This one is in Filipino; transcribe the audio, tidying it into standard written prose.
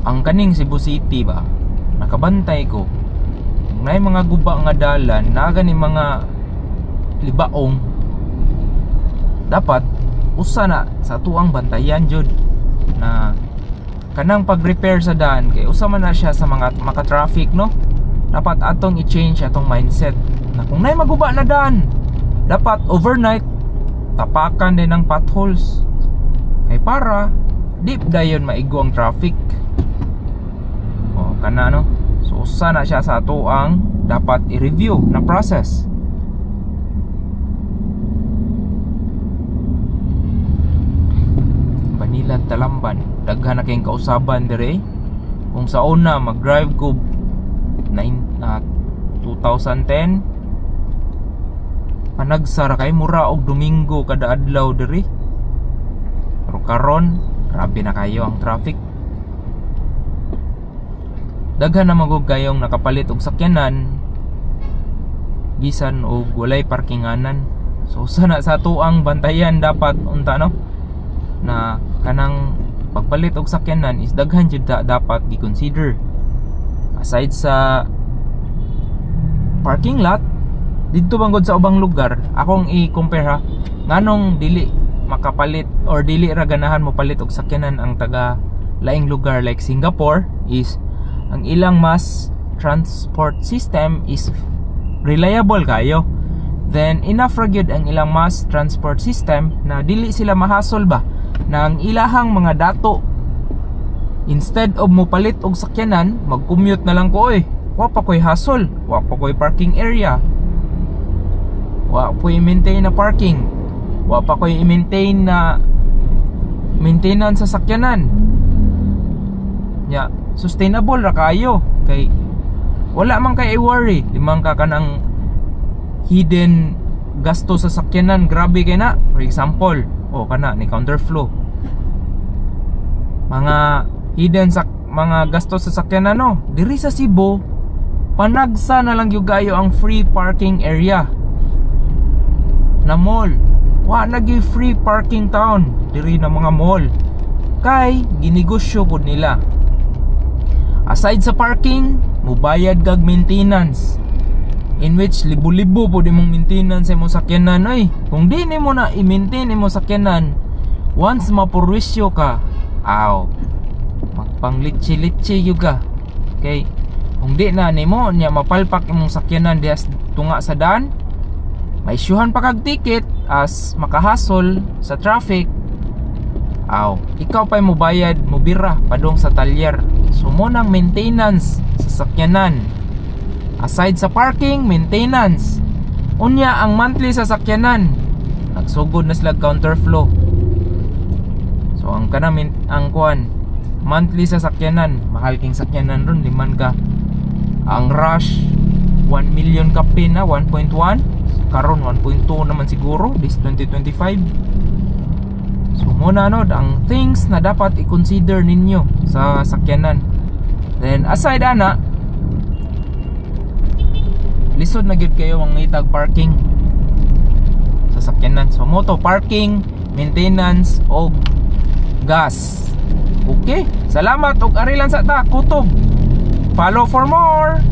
ang kaning Cebu City ba, nakabantay ko na mga guba nga dalan na gani mga libaong, dapat usa na sa tuang bantayan jud na kanang pag-repair sa daan kay usa man na siya sa mga maka-traffic, no? Dapat atong i-change atong mindset na kung nay maguba na daan, dapat overnight tapakan din ng potholes kay para deep dayon maigo ang traffic. O kana, no? So usa na siya sa ato ang dapat i-review na process. Manila Talamban, daghan na kayong kausaban dire. Kung sa una mag-drive ko 2010, panagsara kay mura og Domingo kada adlaw dire. Pero karon grabe na kayo ang traffic. Daghan na magug kayong nakapalit og sakyanan bisan og walay parkinganan. So sana sa tuang bantayan dapat unta, no, na kanang pagpalit og sakyanan is daghan jud dapat i-consider. Aside sa parking lot dito bangod sa ubang lugar, akong i-compare ha, nganong dili makapalit or dili ra ganahan mo palit og sakyanan ang taga laing lugar like Singapore is ang ilang mass transport system is reliable kayo. Then enough ra gyud ang ilang mass transport system na dili sila mahasol ba na ang ilahang mga dato. Instead of mo palit og sakyanan, mag-commute na lang ko, wa pa koy hassle, wa pa koy parking area, wa pa i-maintain na parking, wa pa koy i-maintain na maintenance sa sakyanan. Ya, sustainable ra kayo kay wala man kay i-worry. Limang ka kanang hidden gasto sa sakyanan, grabe kay na. For example, kana ni counterflow, mga hidden mga gasto sa sakyanan, no? Diri sa Cebu, panagsa na lang yung gayo ang free parking area na mall. Wa nagi free parking town diri na mga mall kay ginegosyo pud nila. Aside sa parking, mubayad kag maintenance, in which libo-libo po di mong maintenance sa imong sakyanan. Kung di nimo na i-maintain imong sakyanan, once mapurwisyo ka, magpanglitsi-litsi yuga. Okay, kung di na nimo nya mapalpak imong sakyanan dias tunga sa daan, may isyuhan pa kag ticket as makahasol sa traffic. Ikaw pa'y mubayad, mubira padong sa talyer. So mo nang maintenance sa sakyanan. Aside sa parking, maintenance. Unya ang monthly sa sakyanan, nagsugod na sila counterflow. So ang kanamin ang kuan monthly sa sakyanan, mahal king sakyanan ron, liman ka. Ang rush 1 million kapin na 1.1, karon 1.2 naman siguro this 2025. So muna, no, ang things na dapat i-consider ninyo sa sakyanan. Then aside ana, lisod na gyud kayo ang itag parking sa sakyanan. So moto parking, maintenance og gas. Okay, salamat og arilan sa ta kutob. Follow for more.